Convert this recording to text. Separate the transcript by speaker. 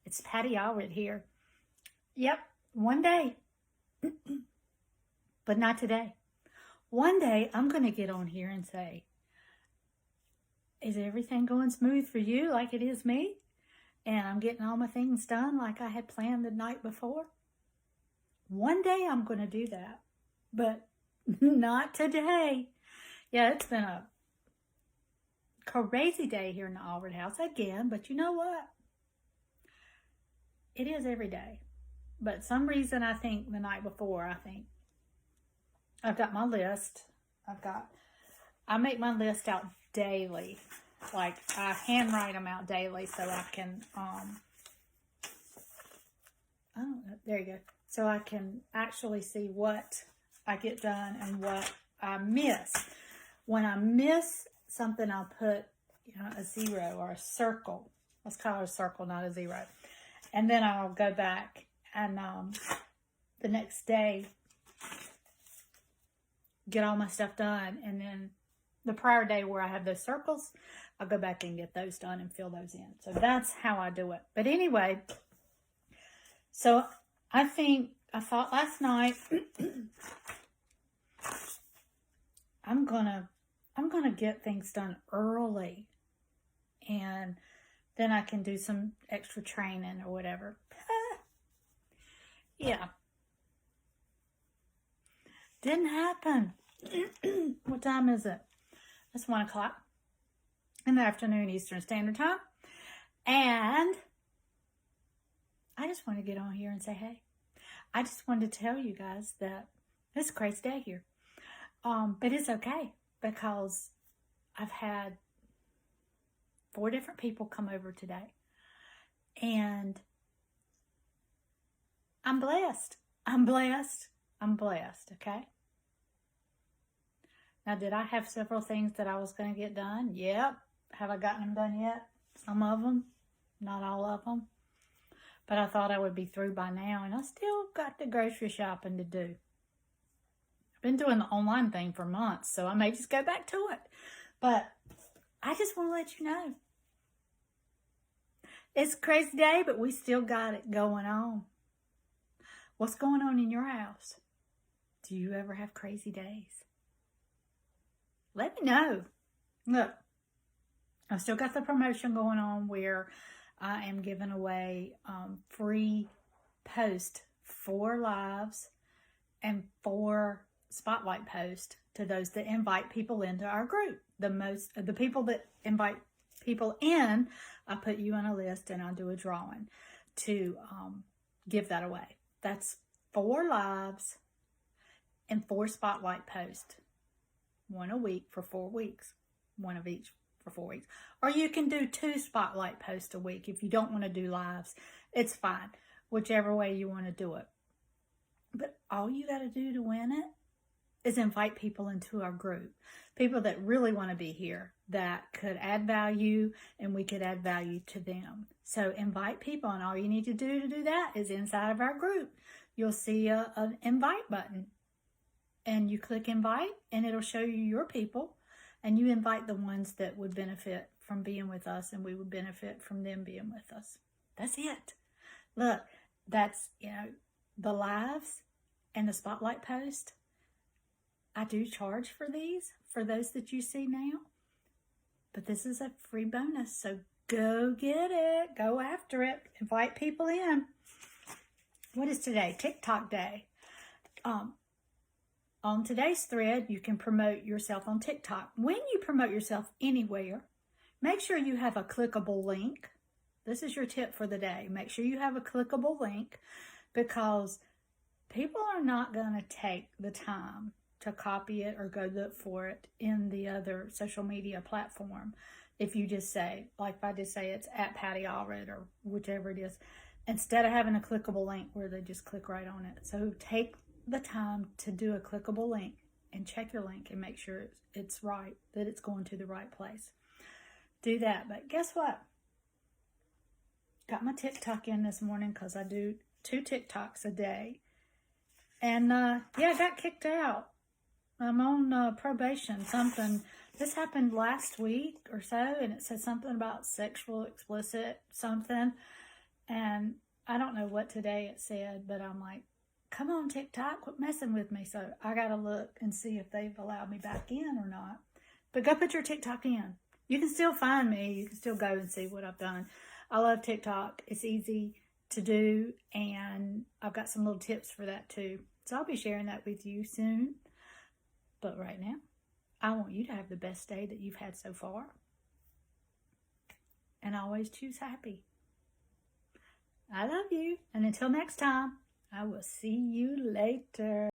Speaker 1: It's Patti Allred here. Yep, one day, but not today. One day I'm going to get on here and say, is everything going smooth for you like it is me? And I'm getting all my things done like I had planned the night before? One day I'm going to do that, but not today. Yeah, it's been a crazy day here in the Allred house again, but you know what? It is every day. But some reason I think the night before, I've got my list. I make my list out daily. Like I handwrite them out daily so I can, there you go. So I can actually see what I get done and what I miss. When I miss something, I'll put, a 0 or a circle. Let's call it a circle, not a 0. And then I'll go back and the next day get all my stuff done. And then the prior day where I have those circles, I'll go back and get those done and fill those in. So that's how I do it. But anyway, so I thought last night, I'm gonna get things done early, and then I can do some extra training or whatever. Yeah. Didn't happen. What time is it? It's 1 o'clock in the afternoon, Eastern Standard Time. And I just want to get on here and say, hey, I just wanted to tell you guys that it's a crazy day here. But it's okay because I've had 4 different people come over today. And I'm blessed. I'm blessed. I'm blessed, okay? Now, did I have several things that I was going to get done? Yep. Have I gotten them done yet? Some of them. Not all of them. But I thought I would be through by now, and I still got the grocery shopping to do. I've been doing the online thing for months, so I may just go back to it. But I just want to let you know. It's a crazy day, but we still got it going on. What's going on in your house? Do you ever have crazy days? Let me know. Look, I've still got the promotion going on where I am giving away free posts, 4 lives and 4 spotlight posts to those that invite people into our group. The people that invite people in, I put you on a list and I'll do a drawing to give that away. That's 4 lives and 4 spotlight posts. 1 a week for 4 weeks. 1 of each for 4 weeks. Or you can do 2 spotlight posts a week if you don't want to do lives. It's fine. Whichever way you want to do it. But all you got to do to win it is invite people into our group. People that really want to be here, that could add value, and we could add value to them. So invite people, and all you need to do that is inside of our group. You'll see an invite button. And you click invite, and it'll show you your people. And you invite the ones that would benefit from being with us, and we would benefit from them being with us. That's it. Look, that's, the lives and the spotlight post. I do charge for these, for those that you see now. But this is a free bonus, so go get it. Go after it. Invite people in. What is today? TikTok day. On today's thread, you can promote yourself on TikTok. When you promote yourself anywhere, make sure you have a clickable link. This is your tip for the day. Make sure you have a clickable link, because people are not going to take the time to copy it or go look for it in the other social media platform. If you just say, like if I just say it's at Patti Allred or whichever it is, instead of having a clickable link where they just click right on it. So take the time to do a clickable link and check your link and make sure it's right, that it's going to the right place. Do that. But guess what? Got my TikTok in this morning because I do 2 TikToks a day. And I got kicked out. I'm on probation. This happened last week or so, and it said something about sexual explicit something. And I don't know what today it said, but I'm like, come on, TikTok, quit messing with me. So I got to look and see if they've allowed me back in or not. But go put your TikTok in. You can still find me. You can still go and see what I've done. I love TikTok. It's easy to do, and I've got some little tips for that too. So I'll be sharing that with you soon. But right now, I want you to have the best day that you've had so far. And always choose happy. I love you. And until next time, I will see you later.